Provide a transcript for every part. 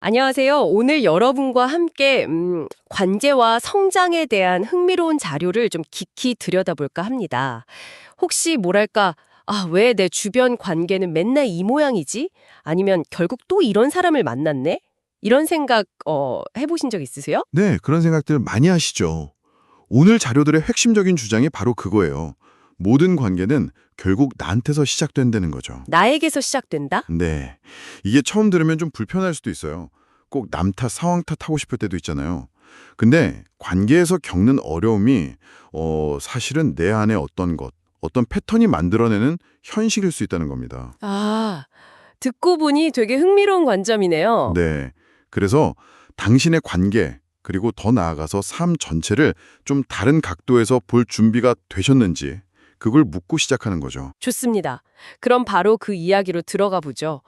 안녕하세요. 오늘 여러분과 함께 관계와 성장에 대한 흥미로운 자료를 좀 깊이 들여다볼까 합니다. 혹시 뭐랄까, 왜 내 주변 관계는 맨날 이 모양이지? 아니면 결국 또 이런 사람을 만났네? 이런 생각 해보신 적 있으세요? 네, 그런 생각들 많이 하시죠. 오늘 자료들의 핵심적인 주장이 바로 그거예요. 모든 관계는 결국 나한테서 시작된다는 거죠. 나에게서 시작된다? 네, 이게 처음 들으면 좀 불편할 수도 있어요. 꼭 남 탓, 상황 탓하고 싶을 때도 있잖아요. 근데 관계에서 겪는 어려움이 사실은 내 안에 어떤 패턴이 만들어내는 현실일 수 있다는 겁니다. 아, 듣고 보니 되게 흥미로운 관점이네요. 네, 그래서 당신의 관계, 그리고 더 나아가서 삶 전체를 좀 다른 각도에서 볼 준비가 되셨는지 그걸 묻고 시작하는 거죠. 좋습니다. 그럼 바로 그 이야기로 들어가 보죠.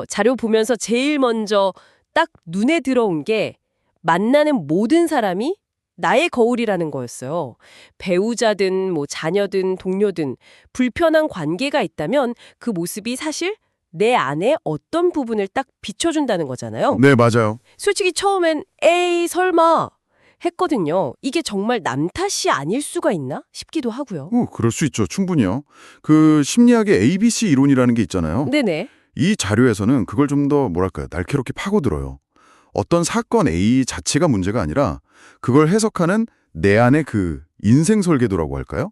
자료 보면서 제일 먼저 딱 눈에 들어온 게 만나는 모든 사람이 나의 거울이라는 거였어요. 배우자든 뭐 자녀든 동료든 불편한 관계가 있다면 그 모습이 사실 내 안에 어떤 부분을 딱 비춰준다는 거잖아요. 네, 맞아요. 솔직히 처음엔 에이 설마 했거든요. 이게 정말 남 탓이 아닐 수가 있나 싶기도 하고요. 그럴 수 있죠. 충분히요. 그 심리학의 ABC 이론이라는 게 있잖아요. 네네. 이 자료에서는 그걸 좀 더 뭐랄까요, 날카롭게 파고들어요. 어떤 사건 A 자체가 문제가 아니라 그걸 해석하는 내 안의 그 인생 설계도라고 할까요?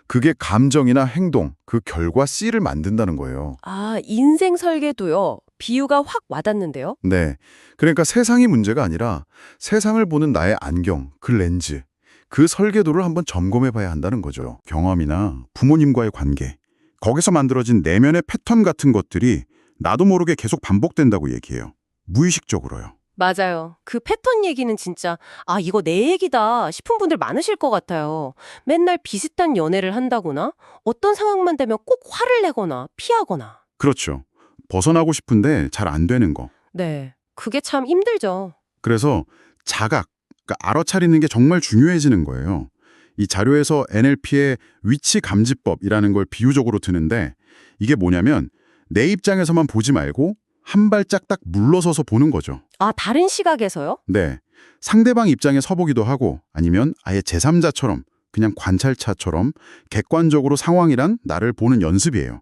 그게 감정이나 행동, 그 결과 C를 만든다는 거예요. 인생 설계도요. 비유가 확 와닿는데요. 네. 그러니까 세상이 문제가 아니라 세상을 보는 나의 안경, 그 렌즈, 그 설계도를 한번 점검해 봐야 한다는 거죠. 경험이나 부모님과의 관계, 거기서 만들어진 내면의 패턴 같은 것들이 나도 모르게 계속 반복된다고 얘기해요. 무의식적으로요. 맞아요. 그 패턴 얘기는 진짜 이거 내 얘기다 싶은 분들 많으실 것 같아요. 맨날 비슷한 연애를 한다거나 어떤 상황만 되면 꼭 화를 내거나 피하거나. 그렇죠. 벗어나고 싶은데 잘 안 되는 거. 네. 그게 참 힘들죠. 그래서 자각, 그러니까 알아차리는 게 정말 중요해지는 거예요. 이 자료에서 NLP의 위치 감지법이라는 걸 비유적으로 드는데 이게 뭐냐면 내 입장에서만 보지 말고 한 발짝 딱 물러서서 보는 거죠. 다른 시각에서요? 네. 상대방 입장에 서보기도 하고 아니면 아예 제3자처럼 그냥 관찰차처럼 객관적으로 상황이란 나를 보는 연습이에요.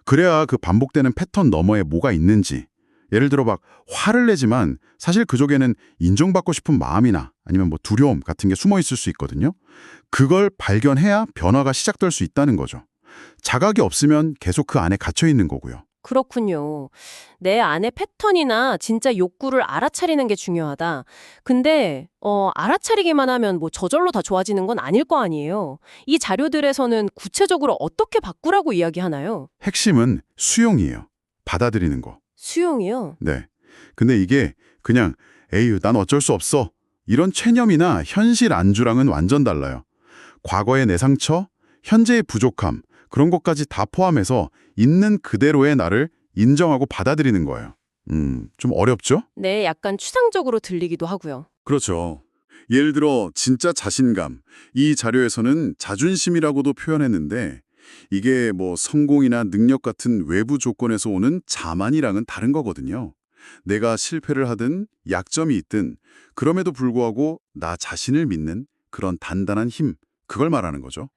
그래야 그 반복되는 패턴 너머에 뭐가 있는지 예를 들어 막 화를 내지만 사실 그쪽에는 인정받고 싶은 마음이나 아니면 뭐 두려움 같은 게 숨어 있을 수 있거든요. 그걸 발견해야 변화가 시작될 수 있다는 거죠. 자각이 없으면 계속 그 안에 갇혀 있는 거고요. 그렇군요. 내 안의 패턴이나 진짜 욕구를 알아차리는 게 중요하다. 근데 알아차리기만 하면 뭐 저절로 다 좋아지는 건 아닐 거 아니에요. 이 자료들에서는 구체적으로 어떻게 바꾸라고 이야기하나요? 핵심은 수용이에요. 받아들이는 거. 수용이요? 네. 근데 이게 그냥 에휴 난 어쩔 수 없어. 이런 체념이나 현실 안주랑은 완전 달라요. 과거의 내 상처, 현재의 부족함, 그런 것까지 다 포함해서 있는 그대로의 나를 인정하고 받아들이는 거예요. 좀 어렵죠? 네, 약간 추상적으로 들리기도 하고요. 그렇죠. 예를 들어 진짜 자신감. 이 자료에서는 자존심이라고도 표현했는데 이게 뭐 성공이나 능력 같은 외부 조건에서 오는 자만이랑은 다른 거거든요. 내가 실패를 하든 약점이 있든 그럼에도 불구하고 나 자신을 믿는 그런 단단한 힘, 그걸 말하는 거죠.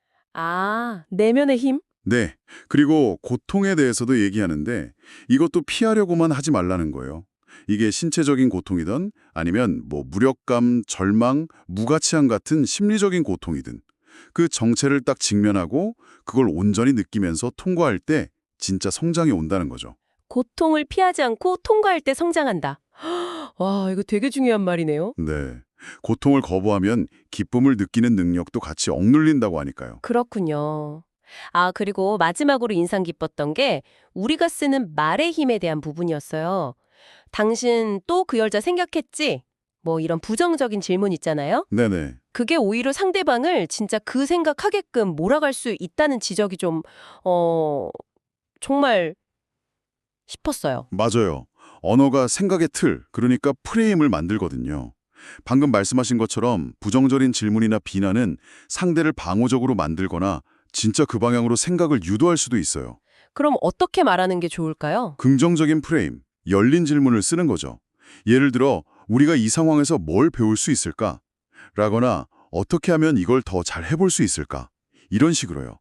내면의 힘? 네. 그리고 고통에 대해서도 얘기하는데 이것도 피하려고만 하지 말라는 거예요. 이게 신체적인 고통이든 아니면 뭐 무력감, 절망, 무가치함 같은 심리적인 고통이든 그 정체를 딱 직면하고 그걸 온전히 느끼면서 통과할 때 진짜 성장이 온다는 거죠. 고통을 피하지 않고 통과할 때 성장한다. 와, 이거 되게 중요한 말이네요. 네. 고통을 거부하면 기쁨을 느끼는 능력도 같이 억눌린다고 하니까요. 그렇군요. 그리고 마지막으로 인상 깊었던 게 우리가 쓰는 말의 힘에 대한 부분이었어요. 당신 또 그 여자 생각했지? 뭐 이런 부정적인 질문 있잖아요. 네네. 그게 오히려 상대방을 진짜 그 생각하게끔 몰아갈 수 있다는 지적이 좀, 어, 정말 싶었어요. 맞아요. 언어가 생각의 틀, 그러니까 프레임을 만들거든요. 방금 말씀하신 것처럼 부정적인 질문이나 비난은 상대를 방어적으로 만들거나 진짜 그 방향으로 생각을 유도할 수도 있어요. 그럼 어떻게 말하는 게 좋을까요? 긍정적인 프레임, 열린 질문을 쓰는 거죠. 예를 들어 우리가 이 상황에서 뭘 배울 수 있을까? 라거나 어떻게 하면 이걸 더 잘 해볼 수 있을까? 이런 식으로요.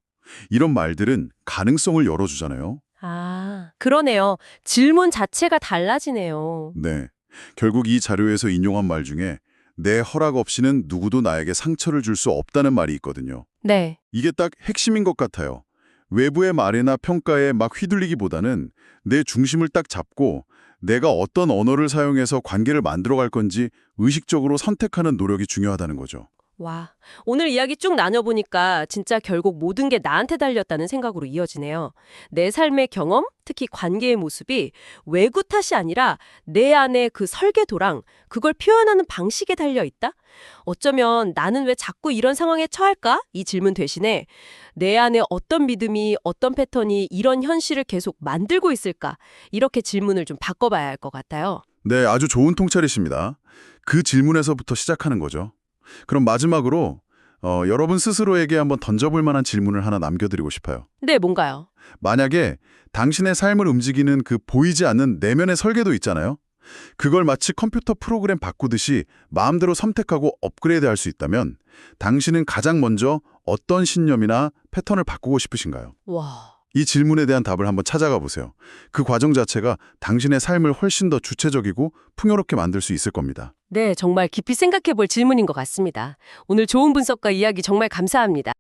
이런 말들은 가능성을 열어주잖아요. 아, 그러네요. 질문 자체가 달라지네요. 네. 결국 이 자료에서 인용한 말 중에 내 허락 없이는 누구도 나에게 상처를 줄 수 없다는 말이 있거든요. 네. 이게 딱 핵심인 것 같아요. 외부의 말이나 평가에 막 휘둘리기보다는 내 중심을 딱 잡고 내가 어떤 언어를 사용해서 관계를 만들어갈 건지 의식적으로 선택하는 노력이 중요하다는 거죠. 와, 오늘 이야기 쭉 나눠보니까 진짜 결국 모든 게 나한테 달렸다는 생각으로 이어지네요. 내 삶의 경험, 특히 관계의 모습이 외구 탓이 아니라 내 안에 그 설계도랑 그걸 표현하는 방식에 달려있다? 어쩌면 나는 왜 자꾸 이런 상황에 처할까? 이 질문 대신에 내 안에 어떤 믿음이, 어떤 패턴이 이런 현실을 계속 만들고 있을까? 이렇게 질문을 좀 바꿔봐야 할 것 같아요. 네, 아주 좋은 통찰이십니다. 그 질문에서부터 시작하는 거죠. 그럼 마지막으로 여러분 스스로에게 한번 던져볼 만한 질문을 하나 남겨드리고 싶어요. 네, 뭔가요? 만약에 당신의 삶을 움직이는 그 보이지 않는 내면의 설계도 있잖아요. 그걸 마치 컴퓨터 프로그램 바꾸듯이 마음대로 선택하고 업그레이드할 수 있다면 당신은 가장 먼저 어떤 신념이나 패턴을 바꾸고 싶으신가요? 와. 이 질문에 대한 답을 한번 찾아가 보세요. 그 과정 자체가 당신의 삶을 훨씬 더 주체적이고 풍요롭게 만들 수 있을 겁니다. 네, 정말 깊이 생각해 볼 질문인 것 같습니다. 오늘 좋은 분석과 이야기 정말 감사합니다.